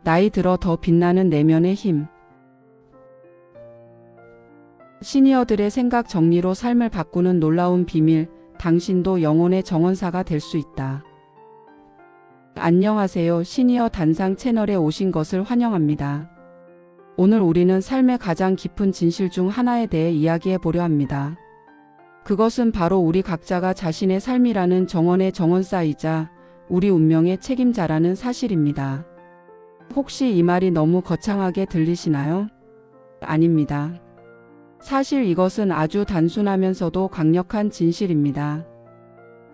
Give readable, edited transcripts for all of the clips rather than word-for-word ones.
나이 들어 더 빛나는 내면의 힘. 시니어들의 생각 정리로 삶을 바꾸는 놀라운 비밀, 당신도 영혼의 정원사가 될 수 있다. 안녕하세요. 시니어 단상 채널에 오신 것을 환영합니다. 오늘 우리는 삶의 가장 깊은 진실 중 하나에 대해 이야기해 보려 합니다. 그것은 바로 우리 각자가 자신의 삶이라는 정원의 정원사이자 우리 운명의 책임자라는 사실입니다. 혹시 이 말이 너무 거창하게 들리시나요? 아닙니다. 사실 이것은 아주 단순하면서도 강력한 진실입니다.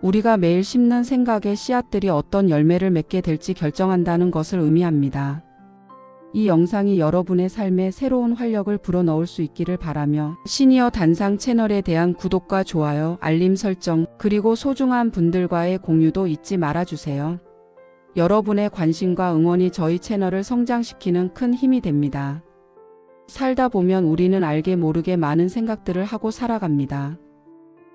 우리가 매일 심는 생각의 씨앗들이 어떤 열매를 맺게 될지 결정한다는 것을 의미합니다. 이 영상이 여러분의 삶에 새로운 활력을 불어넣을 수 있기를 바라며 시니어 단상 채널에 대한 구독과 좋아요, 알림 설정, 그리고 소중한 분들과의 공유도 잊지 말아주세요. 여러분의 관심과 응원이 저희 채널을 성장시키는 큰 힘이 됩니다. 살다 보면 우리는 알게 모르게 많은 생각들을 하고 살아갑니다.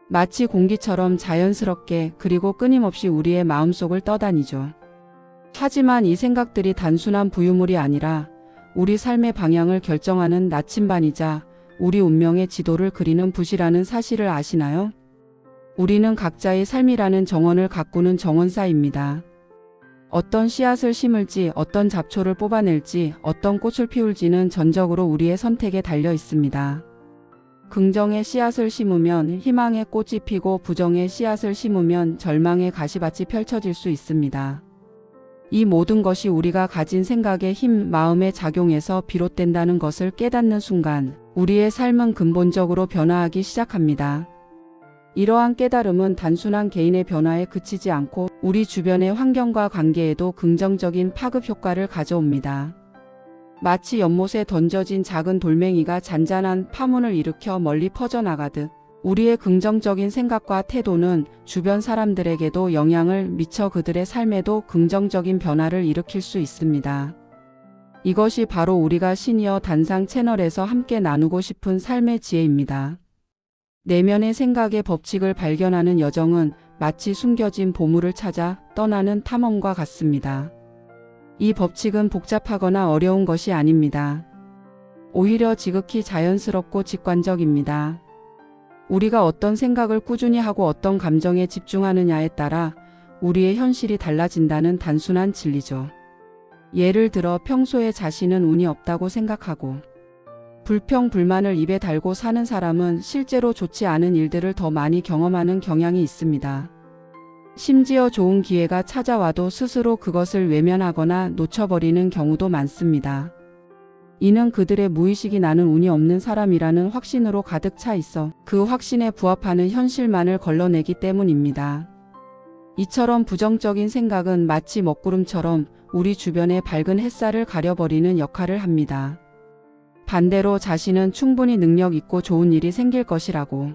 마치 공기처럼 자연스럽게 그리고 끊임없이 우리의 마음속을 떠다니죠. 하지만 이 생각들이 단순한 부유물이 아니라 우리 삶의 방향을 결정하는 나침반이자 우리 운명의 지도를 그리는 붓이라는 사실을 아시나요? 우리는 각자의 삶이라는 정원을 가꾸는 정원사입니다. 어떤 씨앗을 심을지, 어떤 잡초를 뽑아낼지, 어떤 꽃을 피울지는 전적으로 우리의 선택에 달려 있습니다. 긍정의 씨앗을 심으면 희망의 꽃이 피고 부정의 씨앗을 심으면 절망의 가시밭이 펼쳐질 수 있습니다. 이 모든 것이 우리가 가진 생각의 힘, 마음의 작용에서 비롯된다는 것을 깨닫는 순간 우리의 삶은 근본적으로 변화하기 시작합니다. 이러한 깨달음은 단순한 개인의 변화에 그치지 않고 우리 주변의 환경과 관계에도 긍정적인 파급 효과를 가져옵니다. 마치 연못에 던져진 작은 돌멩이가 잔잔한 파문을 일으켜 멀리 퍼져나가듯 우리의 긍정적인 생각과 태도는 주변 사람들에게도 영향을 미쳐 그들의 삶에도 긍정적인 변화를 일으킬 수 있습니다. 이것이 바로 우리가 시니어 단상 채널에서 함께 나누고 싶은 삶의 지혜입니다. 내면의 생각의 법칙을 발견하는 여정은 마치 숨겨진 보물을 찾아 떠나는 탐험과 같습니다. 이 법칙은 복잡하거나 어려운 것이 아닙니다. 오히려 지극히 자연스럽고 직관적입니다. 우리가 어떤 생각을 꾸준히 하고 어떤 감정에 집중하느냐에 따라 우리의 현실이 달라진다는 단순한 진리죠. 예를 들어 평소에 자신은 운이 없다고 생각하고 불평, 불만을 입에 달고 사는 사람은 실제로 좋지 않은 일들을 더 많이 경험하는 경향이 있습니다. 심지어 좋은 기회가 찾아와도 스스로 그것을 외면하거나 놓쳐버리는 경우도 많습니다. 이는 그들의 무의식이 나는 운이 없는 사람이라는 확신으로 가득 차 있어 그 확신에 부합하는 현실만을 걸러내기 때문입니다. 이처럼 부정적인 생각은 마치 먹구름처럼 우리 주변의 밝은 햇살을 가려버리는 역할을 합니다. 반대로 자신은 충분히 능력 있고 좋은 일이 생길 것이라고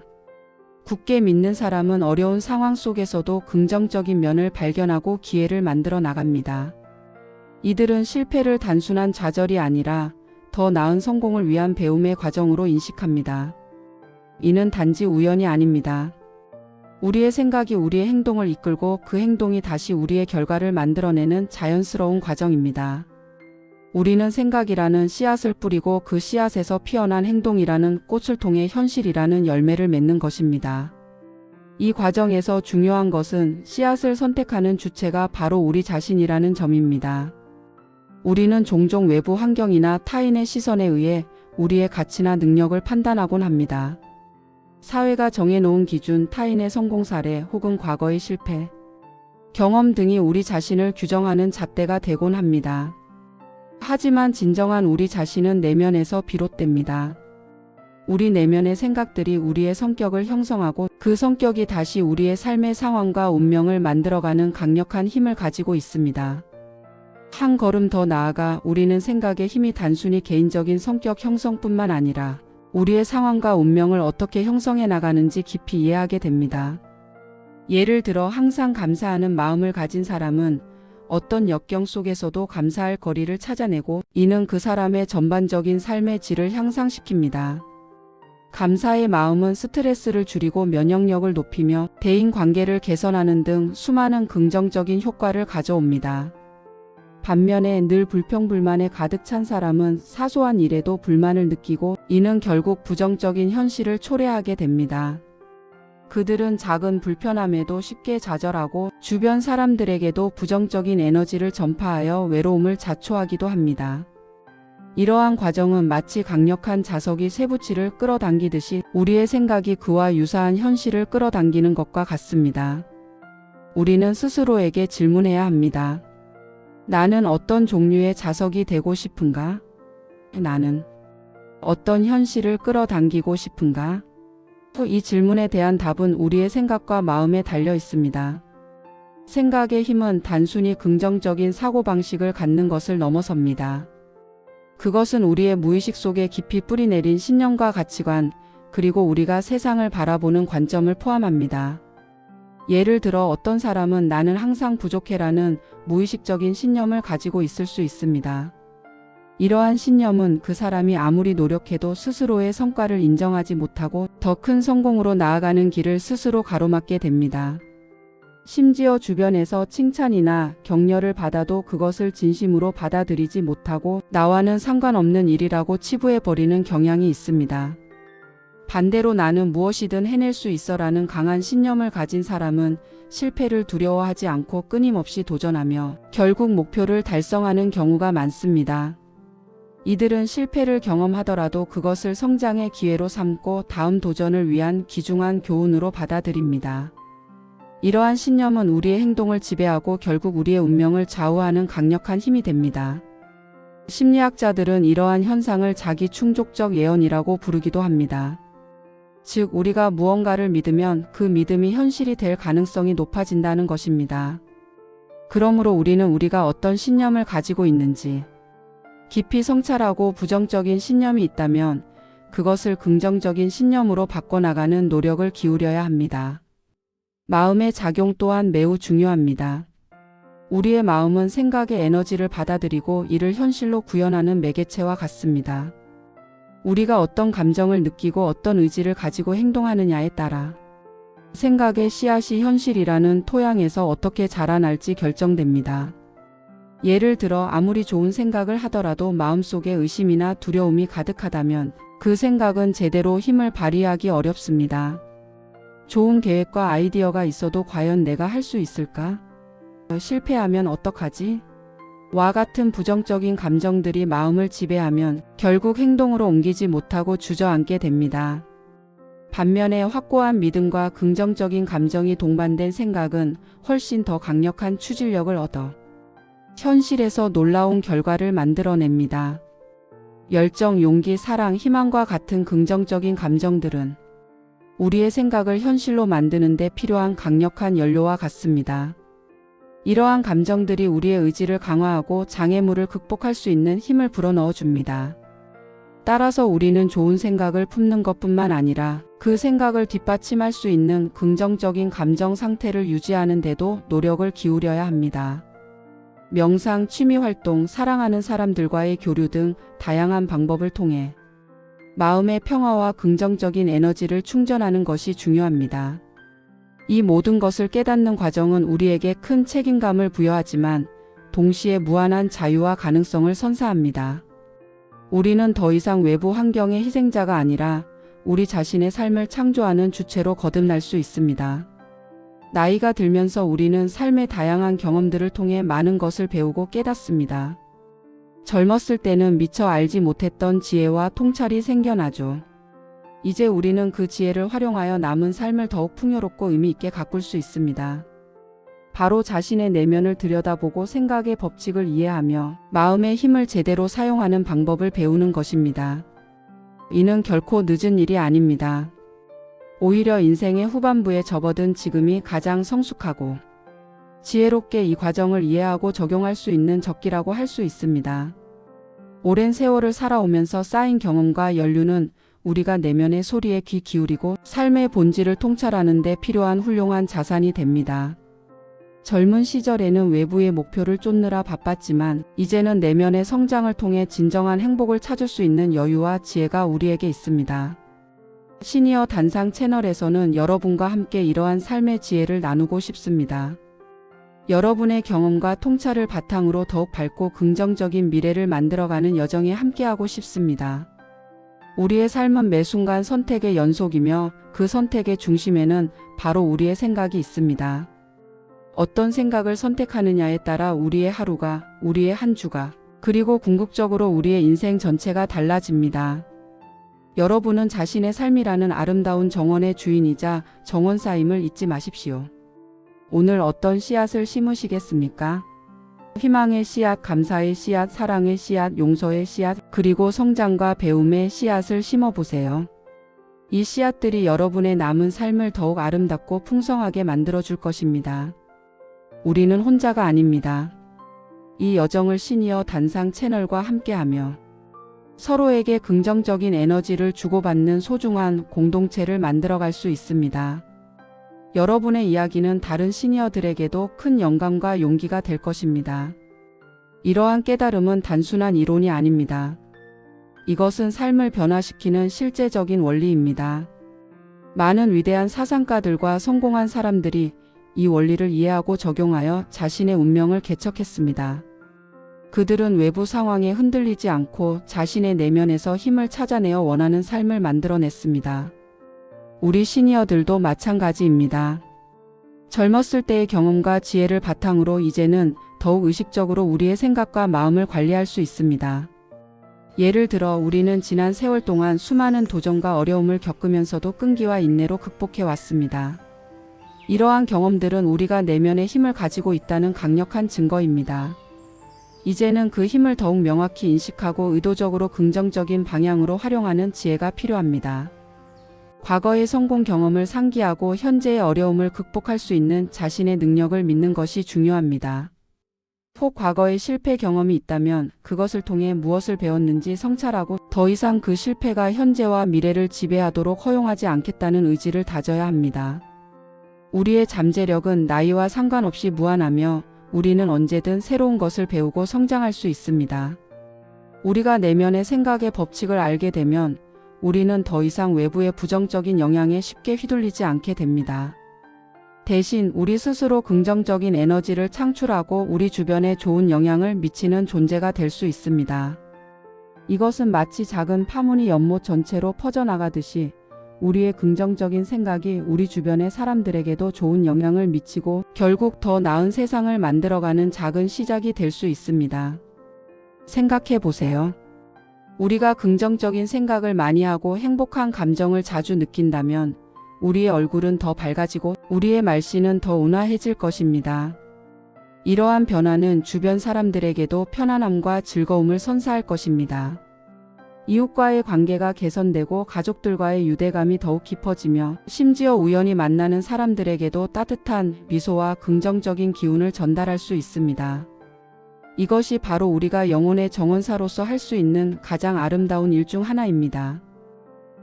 굳게 믿는 사람은 어려운 상황 속에서도 긍정적인 면을 발견하고 기회를 만들어 나갑니다. 이들은 실패를 단순한 좌절이 아니라 더 나은 성공을 위한 배움의 과정으로 인식합니다. 이는 단지 우연이 아닙니다. 우리의 생각이 우리의 행동을 이끌고 그 행동이 다시 우리의 결과를 만들어내는 자연스러운 과정입니다. 우리는 생각이라는 씨앗을 뿌리고 그 씨앗에서 피어난 행동이라는 꽃을 통해 현실이라는 열매를 맺는 것입니다. 이 과정에서 중요한 것은 씨앗을 선택하는 주체가 바로 우리 자신이라는 점입니다. 우리는 종종 외부 환경이나 타인의 시선에 의해 우리의 가치나 능력을 판단하곤 합니다. 사회가 정해놓은 기준, 타인의 성공 사례 혹은 과거의 실패, 경험 등이 우리 자신을 규정하는 잣대가 되곤 합니다. 하지만 진정한 우리 자신은 내면에서 비롯됩니다. 우리 내면의 생각들이 우리의 성격을 형성하고 그 성격이 다시 우리의 삶의 상황과 운명을 만들어가는 강력한 힘을 가지고 있습니다. 한 걸음 더 나아가 우리는 생각의 힘이 단순히 개인적인 성격 형성뿐만 아니라 우리의 상황과 운명을 어떻게 형성해 나가는지 깊이 이해하게 됩니다. 예를 들어 항상 감사하는 마음을 가진 사람은 어떤 역경 속에서도 감사할 거리를 찾아내고 이는 그 사람의 전반적인 삶의 질을 향상시킵니다. 감사의 마음은 스트레스를 줄이고 면역력을 높이며 대인 관계를 개선하는 등 수많은 긍정적인 효과를 가져옵니다. 반면에 늘 불평불만에 가득 찬 사람은 사소한 일에도 불만을 느끼고 이는 결국 부정적인 현실을 초래하게 됩니다. 그들은 작은 불편함에도 쉽게 좌절하고 주변 사람들에게도 부정적인 에너지를 전파하여 외로움을 자초하기도 합니다. 이러한 과정은 마치 강력한 자석이 쇠붙이를 끌어당기듯이 우리의 생각이 그와 유사한 현실을 끌어당기는 것과 같습니다. 우리는 스스로에게 질문해야 합니다. 나는 어떤 종류의 자석이 되고 싶은가? 나는 어떤 현실을 끌어당기고 싶은가? 이 질문에 대한 답은 우리의 생각과 마음에 달려 있습니다. 생각의 힘은 단순히 긍정적인 사고방식을 갖는 것을 넘어섭니다. 그것은 우리의 무의식 속에 깊이 뿌리내린 신념과 가치관, 그리고 우리가 세상을 바라보는 관점을 포함합니다. 예를 들어 어떤 사람은 나는 항상 부족해라는 무의식적인 신념을 가지고 있을 수 있습니다. 이러한 신념은 그 사람이 아무리 노력해도 스스로의 성과를 인정하지 못하고 더 큰 성공으로 나아가는 길을 스스로 가로막게 됩니다. 심지어 주변에서 칭찬이나 격려를 받아도 그것을 진심으로 받아들이지 못하고 나와는 상관없는 일이라고 치부해버리는 경향이 있습니다. 반대로 나는 무엇이든 해낼 수 있어라는 강한 신념을 가진 사람은 실패를 두려워하지 않고 끊임없이 도전하며 결국 목표를 달성하는 경우가 많습니다. 이들은 실패를 경험하더라도 그것을 성장의 기회로 삼고 다음 도전을 위한 귀중한 교훈으로 받아들입니다. 이러한 신념은 우리의 행동을 지배하고 결국 우리의 운명을 좌우하는 강력한 힘이 됩니다. 심리학자들은 이러한 현상을 자기 충족적 예언이라고 부르기도 합니다. 즉, 우리가 무언가를 믿으면 그 믿음이 현실이 될 가능성이 높아진다는 것입니다. 그러므로 우리는 우리가 어떤 신념을 가지고 있는지, 깊이 성찰하고 부정적인 신념이 있다면 그것을 긍정적인 신념으로 바꿔나가는 노력을 기울여야 합니다. 마음의 작용 또한 매우 중요합니다. 우리의 마음은 생각의 에너지를 받아들이고 이를 현실로 구현하는 매개체와 같습니다. 우리가 어떤 감정을 느끼고 어떤 의지를 가지고 행동하느냐에 따라 생각의 씨앗이 현실이라는 토양에서 어떻게 자라날지 결정됩니다. 예를 들어 아무리 좋은 생각을 하더라도 마음속에 의심이나 두려움이 가득하다면 그 생각은 제대로 힘을 발휘하기 어렵습니다. 좋은 계획과 아이디어가 있어도 과연 내가 할 수 있을까? 실패하면 어떡하지? 와 같은 부정적인 감정들이 마음을 지배하면 결국 행동으로 옮기지 못하고 주저앉게 됩니다. 반면에 확고한 믿음과 긍정적인 감정이 동반된 생각은 훨씬 더 강력한 추진력을 얻어 현실에서 놀라운 결과를 만들어냅니다. 열정, 용기, 사랑, 희망과 같은 긍정적인 감정들은 우리의 생각을 현실로 만드는 데 필요한 강력한 연료와 같습니다. 이러한 감정들이 우리의 의지를 강화하고 장애물을 극복할 수 있는 힘을 불어넣어 줍니다. 따라서 우리는 좋은 생각을 품는 것뿐만 아니라 그 생각을 뒷받침할 수 있는 긍정적인 감정 상태를 유지하는 데도 노력을 기울여야 합니다. 명상, 취미활동, 사랑하는 사람들과의 교류 등 다양한 방법을 통해 마음의 평화와 긍정적인 에너지를 충전하는 것이 중요합니다. 이 모든 것을 깨닫는 과정은 우리에게 큰 책임감을 부여하지만 동시에 무한한 자유와 가능성을 선사합니다. 우리는 더 이상 외부 환경의 희생자가 아니라 우리 자신의 삶을 창조하는 주체로 거듭날 수 있습니다. 나이가 들면서 우리는 삶의 다양한 경험들을 통해 많은 것을 배우고 깨닫습니다. 젊었을 때는 미처 알지 못했던 지혜와 통찰이 생겨나죠. 이제 우리는 그 지혜를 활용하여 남은 삶을 더욱 풍요롭고 의미 있게 가꿀 수 있습니다. 바로 자신의 내면을 들여다보고 생각의 법칙을 이해하며 마음의 힘을 제대로 사용하는 방법을 배우는 것입니다. 이는 결코 늦은 일이 아닙니다. 오히려 인생의 후반부에 접어든 지금이 가장 성숙하고 지혜롭게 이 과정을 이해하고 적용할 수 있는 적기라고 할 수 있습니다. 오랜 세월을 살아오면서 쌓인 경험과 연륜은 우리가 내면의 소리에 귀 기울이고 삶의 본질을 통찰하는 데 필요한 훌륭한 자산이 됩니다. 젊은 시절에는 외부의 목표를 쫓느라 바빴지만 이제는 내면의 성장을 통해 진정한 행복을 찾을 수 있는 여유와 지혜가 우리에게 있습니다. 시니어 단상 채널에서는 여러분과 함께 이러한 삶의 지혜를 나누고 싶습니다. 여러분의 경험과 통찰을 바탕으로 더욱 밝고 긍정적인 미래를 만들어가는 여정에 함께하고 싶습니다. 우리의 삶은 매 순간 선택의 연속이며 그 선택의 중심에는 바로 우리의 생각이 있습니다. 어떤 생각을 선택하느냐에 따라 우리의 하루가, 우리의 한 주가, 그리고 궁극적으로 우리의 인생 전체가 달라집니다. 여러분은 자신의 삶이라는 아름다운 정원의 주인이자 정원사임을 잊지 마십시오. 오늘 어떤 씨앗을 심으시겠습니까? 희망의 씨앗, 감사의 씨앗, 사랑의 씨앗, 용서의 씨앗, 그리고 성장과 배움의 씨앗을 심어보세요. 이 씨앗들이 여러분의 남은 삶을 더욱 아름답고 풍성하게 만들어줄 것입니다. 우리는 혼자가 아닙니다. 이 여정을 시니어 단상 채널과 함께하며 서로에게 긍정적인 에너지를 주고받는 소중한 공동체를 만들어갈 수 있습니다. 여러분의 이야기는 다른 시니어들에게도 큰 영감과 용기가 될 것입니다. 이러한 깨달음은 단순한 이론이 아닙니다. 이것은 삶을 변화시키는 실제적인 원리입니다. 많은 위대한 사상가들과 성공한 사람들이 이 원리를 이해하고 적용하여 자신의 운명을 개척했습니다. 그들은 외부 상황에 흔들리지 않고 자신의 내면에서 힘을 찾아내어 원하는 삶을 만들어냈습니다. 우리 시니어들도 마찬가지입니다. 젊었을 때의 경험과 지혜를 바탕으로 이제는 더욱 의식적으로 우리의 생각과 마음을 관리할 수 있습니다. 예를 들어 우리는 지난 세월 동안 수많은 도전과 어려움을 겪으면서도 끈기와 인내로 극복해 왔습니다. 이러한 경험들은 우리가 내면의 힘을 가지고 있다는 강력한 증거입니다. 이제는 그 힘을 더욱 명확히 인식하고 의도적으로 긍정적인 방향으로 활용하는 지혜가 필요합니다. 과거의 성공 경험을 상기하고 현재의 어려움을 극복할 수 있는 자신의 능력을 믿는 것이 중요합니다. 혹 과거의 실패 경험이 있다면 그것을 통해 무엇을 배웠는지 성찰하고 더 이상 그 실패가 현재와 미래를 지배하도록 허용하지 않겠다는 의지를 다져야 합니다. 우리의 잠재력은 나이와 상관없이 무한하며 우리는 언제든 새로운 것을 배우고 성장할 수 있습니다. 우리가 내면의 생각의 법칙을 알게 되면 우리는 더 이상 외부의 부정적인 영향에 쉽게 휘둘리지 않게 됩니다. 대신 우리 스스로 긍정적인 에너지를 창출하고 우리 주변에 좋은 영향을 미치는 존재가 될 수 있습니다. 이것은 마치 작은 파문이 연못 전체로 퍼져나가듯이 우리의 긍정적인 생각이 우리 주변의 사람들에게도 좋은 영향을 미치고 결국 더 나은 세상을 만들어가는 작은 시작이 될 수 있습니다. 생각해 보세요. 우리가 긍정적인 생각을 많이 하고 행복한 감정을 자주 느낀다면 우리의 얼굴은 더 밝아지고 우리의 말씨는 더 온화해질 것입니다. 이러한 변화는 주변 사람들에게도 편안함과 즐거움을 선사할 것입니다. 이웃과의 관계가 개선되고 가족들과의 유대감이 더욱 깊어지며 심지어 우연히 만나는 사람들에게도 따뜻한 미소와 긍정적인 기운을 전달할 수 있습니다. 이것이 바로 우리가 영혼의 정원사로서 할 수 있는 가장 아름다운 일 중 하나입니다.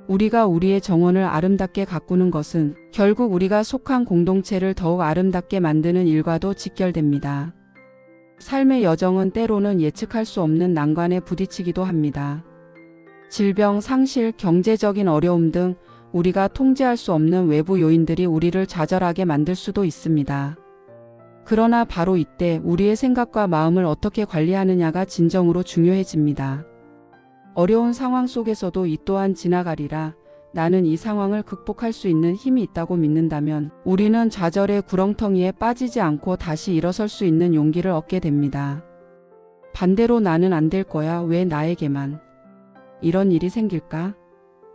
우리가 우리의 정원을 아름답게 가꾸는 것은 결국 우리가 속한 공동체를 더욱 아름답게 만드는 일과도 직결됩니다. 삶의 여정은 때로는 예측할 수 없는 난관에 부딪히기도 합니다. 질병, 상실, 경제적인 어려움 등 우리가 통제할 수 없는 외부 요인들이 우리를 좌절하게 만들 수도 있습니다. 그러나 바로 이때 우리의 생각과 마음을 어떻게 관리하느냐가 진정으로 중요해집니다. 어려운 상황 속에서도 이 또한 지나가리라. 나는 이 상황을 극복할 수 있는 힘이 있다고 믿는다면 우리는 좌절의 구렁텅이에 빠지지 않고 다시 일어설 수 있는 용기를 얻게 됩니다. 반대로 나는 안 될 거야. 왜 나에게만 이런 일이 생길까?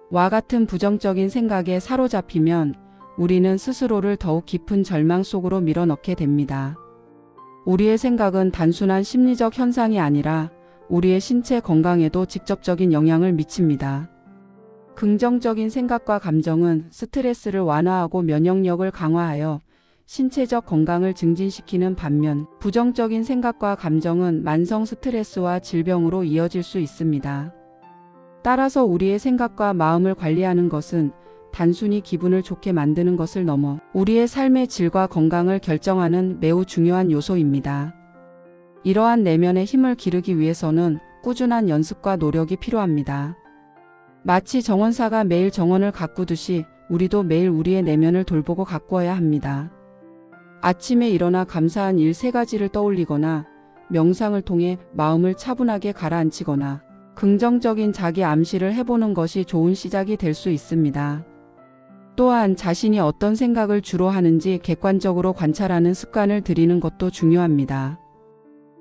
와 같은 부정적인 생각에 사로잡히면 우리는 스스로를 더욱 깊은 절망 속으로 밀어넣게 됩니다. 우리의 생각은 단순한 심리적 현상이 아니라 우리의 신체 건강에도 직접적인 영향을 미칩니다. 긍정적인 생각과 감정은 스트레스를 완화하고 면역력을 강화하여 신체적 건강을 증진시키는 반면 부정적인 생각과 감정은 만성 스트레스와 질병으로 이어질 수 있습니다. 따라서 우리의 생각과 마음을 관리하는 것은 단순히 기분을 좋게 만드는 것을 넘어 우리의 삶의 질과 건강을 결정하는 매우 중요한 요소입니다. 이러한 내면의 힘을 기르기 위해서는 꾸준한 연습과 노력이 필요합니다. 마치 정원사가 매일 정원을 가꾸듯이 우리도 매일 우리의 내면을 돌보고 가꾸어야 합니다. 아침에 일어나 감사한 일 3가지를 떠올리거나 명상을 통해 마음을 차분하게 가라앉히거나 긍정적인 자기 암시를 해보는 것이 좋은 시작이 될 수 있습니다. 또한 자신이 어떤 생각을 주로 하는지 객관적으로 관찰하는 습관을 들이는 것도 중요합니다.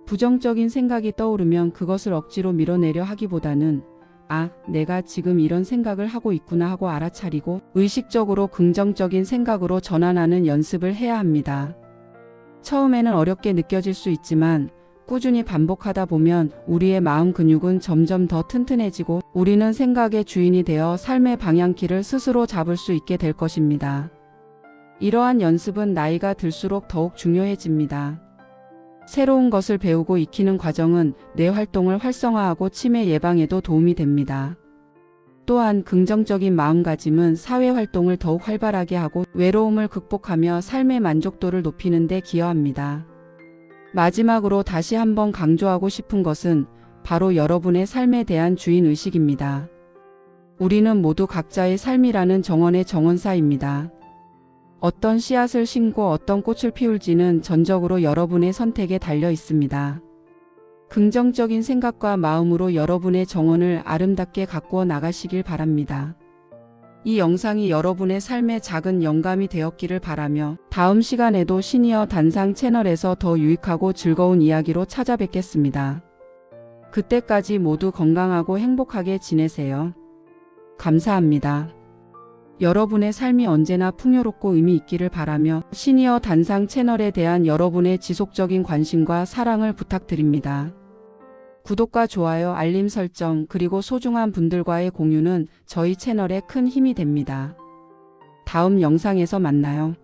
부정적인 생각이 떠오르면 그것을 억지로 밀어내려 하기보다는 내가 지금 이런 생각을 하고 있구나 하고 알아차리고 의식적으로 긍정적인 생각으로 전환하는 연습을 해야 합니다. 처음에는 어렵게 느껴질 수 있지만 꾸준히 반복하다 보면 우리의 마음 근육은 점점 더 튼튼해지고 우리는 생각의 주인이 되어 삶의 방향키를 스스로 잡을 수 있게 될 것입니다. 이러한 연습은 나이가 들수록 더욱 중요해집니다. 새로운 것을 배우고 익히는 과정은 뇌 활동을 활성화하고 치매 예방에도 도움이 됩니다. 또한 긍정적인 마음가짐은 사회 활동을 더욱 활발하게 하고 외로움을 극복하며 삶의 만족도를 높이는 데 기여합니다. 마지막으로 다시 한번 강조하고 싶은 것은 바로 여러분의 삶에 대한 주인의식입니다. 우리는 모두 각자의 삶이라는 정원의 정원사입니다. 어떤 씨앗을 심고 어떤 꽃을 피울지는 전적으로 여러분의 선택에 달려 있습니다. 긍정적인 생각과 마음으로 여러분의 정원을 아름답게 가꾸어 나가시길 바랍니다. 이 영상이 여러분의 삶에 작은 영감이 되었기를 바라며 다음 시간에도 시니어 단상 채널에서 더 유익하고 즐거운 이야기로 찾아뵙겠습니다. 그때까지 모두 건강하고 행복하게 지내세요. 감사합니다. 여러분의 삶이 언제나 풍요롭고 의미 있기를 바라며 시니어 단상 채널에 대한 여러분의 지속적인 관심과 사랑을 부탁드립니다. 구독과 좋아요, 알림 설정, 그리고 소중한 분들과의 공유는 저희 채널에 큰 힘이 됩니다. 다음 영상에서 만나요.